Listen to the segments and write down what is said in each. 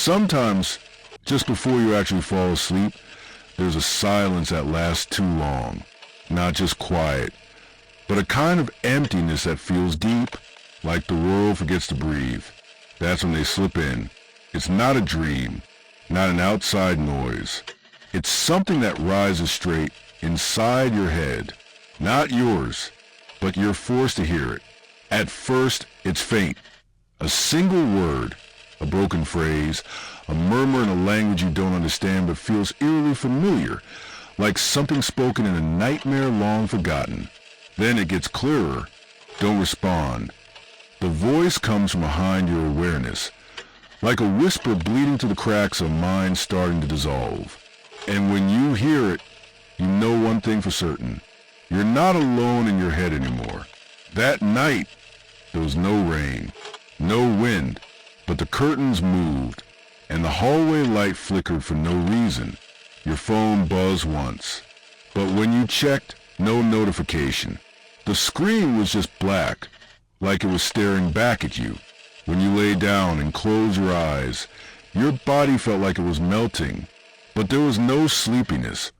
Sometimes, just before you actually fall asleep, there's a silence that lasts too long. Not just quiet, but a kind of emptiness that feels deep, like the world forgets to breathe. That's when they slip in. It's not a dream, not an outside noise. It's something that rises straight inside your head. Not yours, but you're forced to hear it. At first, it's faint. A single word, a broken phrase, a murmur in a language you don't understand but feels eerily familiar, like something spoken in a nightmare long forgotten. Then it gets clearer. Don't respond. The voice comes from behind your awareness, like a whisper bleeding through the cracks of a mind starting to dissolve. And when you hear it, you know one thing for certain. You're not alone in your head anymore. That night, there was no rain, no wind, but the curtains moved, and the hallway light flickered for no reason. Your phone buzzed once, but when you checked, no notification. The screen was just black, like it was staring back at you. When you lay down and closed your eyes, your body felt like it was melting, but there was no sleepiness,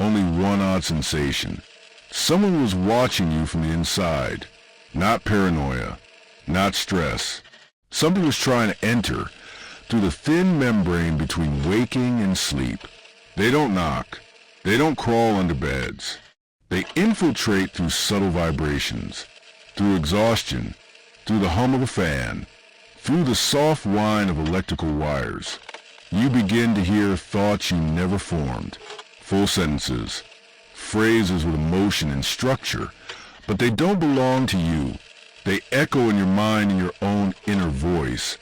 only one odd sensation. Someone was watching you from the inside. Not paranoia, not stress. Something was trying to enter through the thin membrane between waking and sleep. They don't knock. They don't crawl under beds. They infiltrate through subtle vibrations, through exhaustion, through the hum of a fan, through the soft whine of electrical wires. You begin to hear thoughts you never formed, full sentences, phrases with emotion and structure, but they don't belong to you. They echo in your mind in your own inner voice,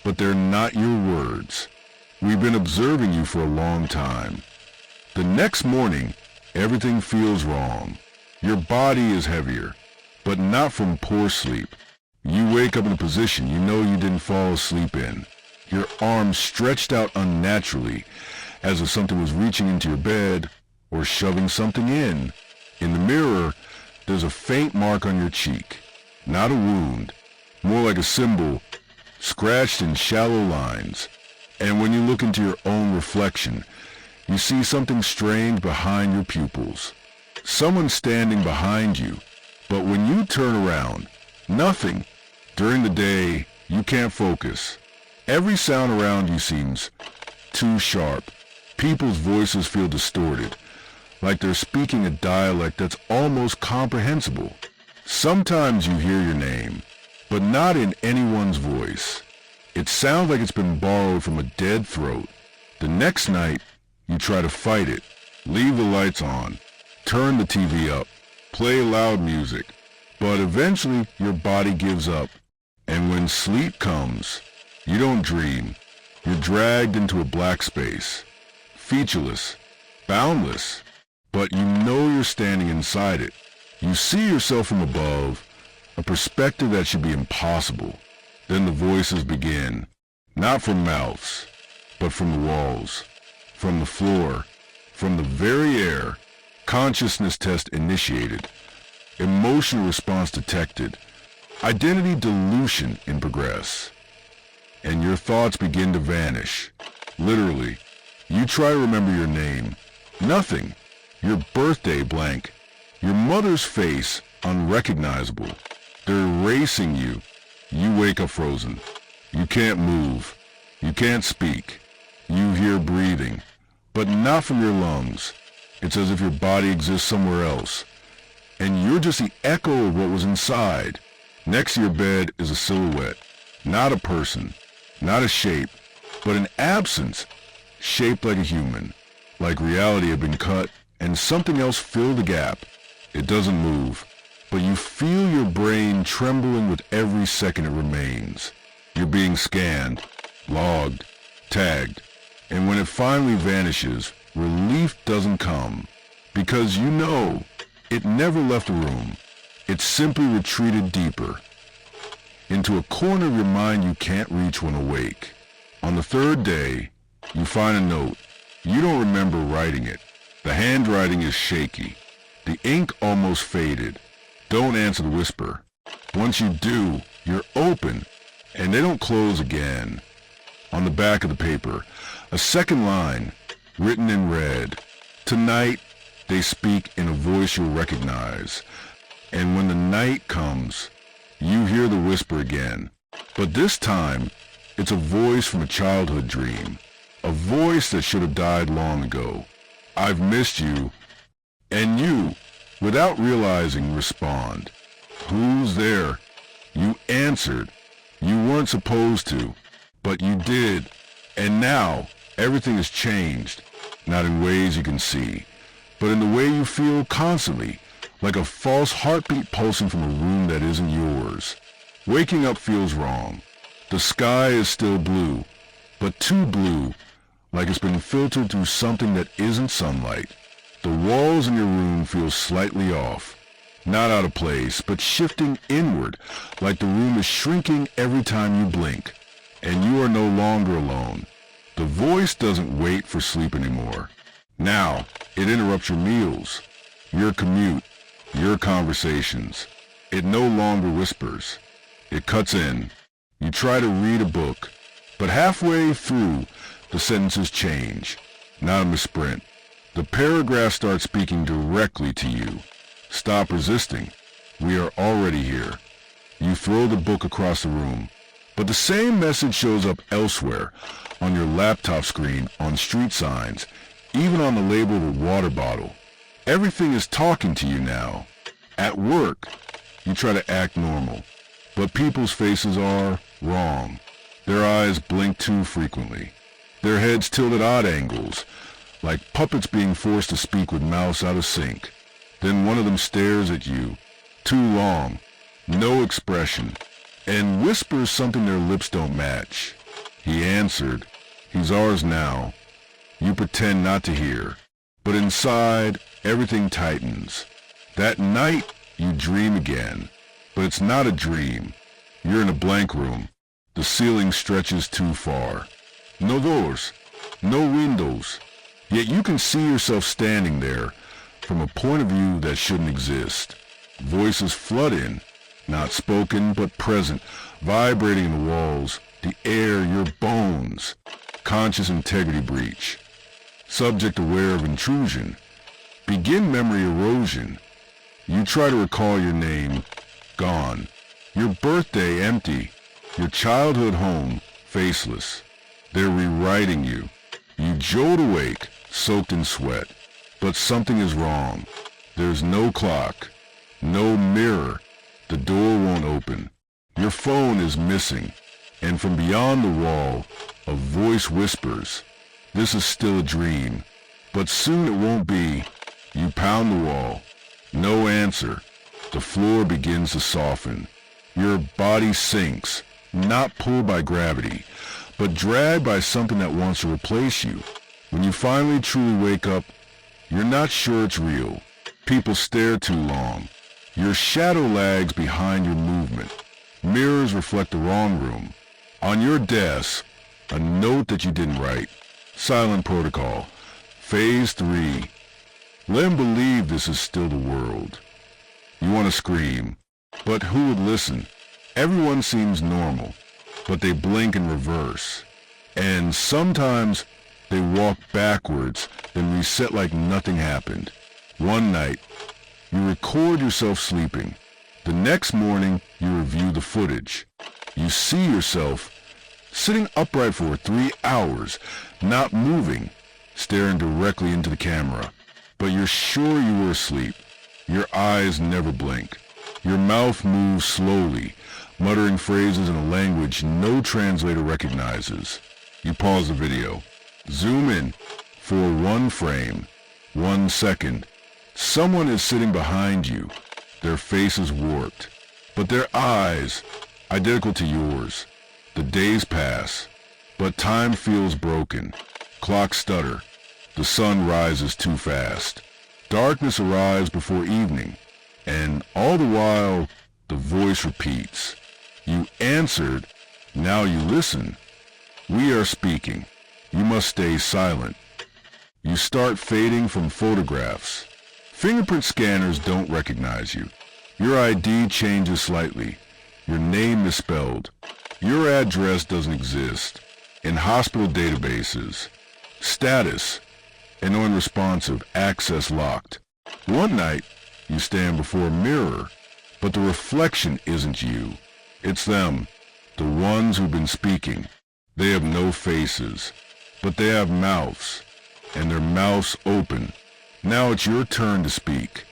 but they're not your words. We've been observing you for a long time. The next morning, everything feels wrong. Your body is heavier, but not from poor sleep. You wake up in a position you know you didn't fall asleep in. Your arms stretched out unnaturally, as if something was reaching into your bed or shoving something in. In the mirror, there's a faint mark on your cheek. Not a wound, more like a symbol, scratched in shallow lines. And when you look into your own reflection, you see something strange behind your pupils. Someone standing behind you. But when you turn around, nothing. During the day, you can't focus. Every sound around you seems too sharp. People's voices feel distorted, like they're speaking a dialect that's almost comprehensible. Sometimes you hear your name, but not in anyone's voice. It sounds like it's been borrowed from a dead throat. The next night, you try to fight it. Leave the lights on, turn the TV up, play loud music, but eventually your body gives up. And when sleep comes, you don't dream. You're dragged into a black space, featureless, boundless, but you know you're standing inside it. You see yourself from above, a perspective that should be impossible. Then the voices begin, not from mouths, but from the walls, from the floor, from the very air. Consciousness test initiated, emotional response detected, identity dilution in progress. And your thoughts begin to vanish. Literally, you try to remember your name. Nothing. Your birthday blank. Your mother's face unrecognizable. They're erasing you. You wake up frozen. You can't move. You can't speak. You hear breathing, but not from your lungs. It's as if your body exists somewhere else, and you're just the echo of what was inside. Next to your bed is a silhouette, not a person, not a shape, but an absence, shaped like a human, like reality had been cut and something else filled the gap. It doesn't move, but you feel your brain trembling with every second it remains. You're being scanned, logged, tagged, and when it finally vanishes, relief doesn't come, because you know it never left the room. It simply retreated deeper, into a corner of your mind you can't reach when awake. On the third day, you find a note. You don't remember writing it. The handwriting is shaky. The ink almost faded. Don't answer the whisper. Once you do, you're open, and they don't close again. On the back of the paper, a second line, written in red. Tonight, they speak in a voice you'll recognize. And when the night comes, you hear the whisper again. But this time, it's a voice from a childhood dream. A voice that should have died long ago. I've missed you. And you, without realizing, respond. Who's there? You answered. You weren't supposed to, but you did. And now, everything has changed. Not in ways you can see, but in the way you feel constantly, like a false heartbeat pulsing from a room that isn't yours. Waking up feels wrong. The sky is still blue, but too blue, like it's been filtered through something that isn't sunlight. The walls in your room feel slightly off. Not out of place, but shifting inward, like the room is shrinking every time you blink. And you are no longer alone. The voice doesn't wait for sleep anymore. Now, it interrupts your meals, your commute, your conversations. It no longer whispers. It cuts in. You try to read a book, but halfway through, the sentences change. Not in a sprint. The paragraph starts speaking directly to you. Stop resisting. We are already here. You throw the book across the room, but the same message shows up elsewhere, on your laptop screen, on street signs, even on the label of a water bottle. Everything is talking to you now. At work, you try to act normal, but people's faces are wrong. Their eyes blink too frequently. Their heads tilt at odd angles, like puppets being forced to speak with mouths out of sync. Then one of them stares at you, too long, no expression, and whispers something their lips don't match. He answered. He's ours now. You pretend not to hear, but inside, everything tightens. That night, you dream again, but it's not a dream. You're in a blank room. The ceiling stretches too far. No doors, no windows, yet you can see yourself standing there from a point of view that shouldn't exist. Voices flood in, not spoken but present, vibrating in the walls, the air, your bones. Conscious integrity breach. Subject aware of intrusion. Begin memory erosion. You try to recall your name, gone. Your birthday empty. Your childhood home, faceless. They're rewriting you. You jolt awake, soaked in sweat. But something is wrong. There's no clock, no mirror. The door won't open. Your phone is missing. And from beyond the wall, a voice whispers, this is still a dream, but soon it won't be. You pound the wall. No answer. The floor begins to soften. Your body sinks, not pulled by gravity, but dragged by something that wants to replace you. When you finally truly wake up, you're not sure it's real. People stare too long. Your shadow lags behind your movement. Mirrors reflect the wrong room. On your desk, a note that you didn't write. Silent protocol. Phase 3. Let them believe this is still the world. You want to scream, but who would listen? Everyone seems normal, but they blink in reverse. And sometimes they walk backwards, then reset like nothing happened. One night, you record yourself sleeping. The next morning, you review the footage. You see yourself sitting upright for 3 hours, not moving, staring directly into the camera. But you're sure you were asleep. Your eyes never blink. Your mouth moves slowly, muttering phrases in a language no translator recognizes. You pause the video. Zoom in for 1 frame, 1 second. Someone is sitting behind you. Their face is warped, but their eyes, identical to yours. The days pass, but time feels broken. Clocks stutter. The sun rises too fast. Darkness arrives before evening, and all the while, the voice repeats. You answered, now you listen. We are speaking. You must stay silent. You start fading from photographs. Fingerprint scanners don't recognize you. Your ID changes slightly. Your name misspelled. Your address doesn't exist. in hospital databases. Status, and unresponsive, access locked. One night, you stand before a mirror, but the reflection isn't you. It's them, the ones who've been speaking. They have no faces, but they have mouths, and their mouths open. Now it's your turn to speak.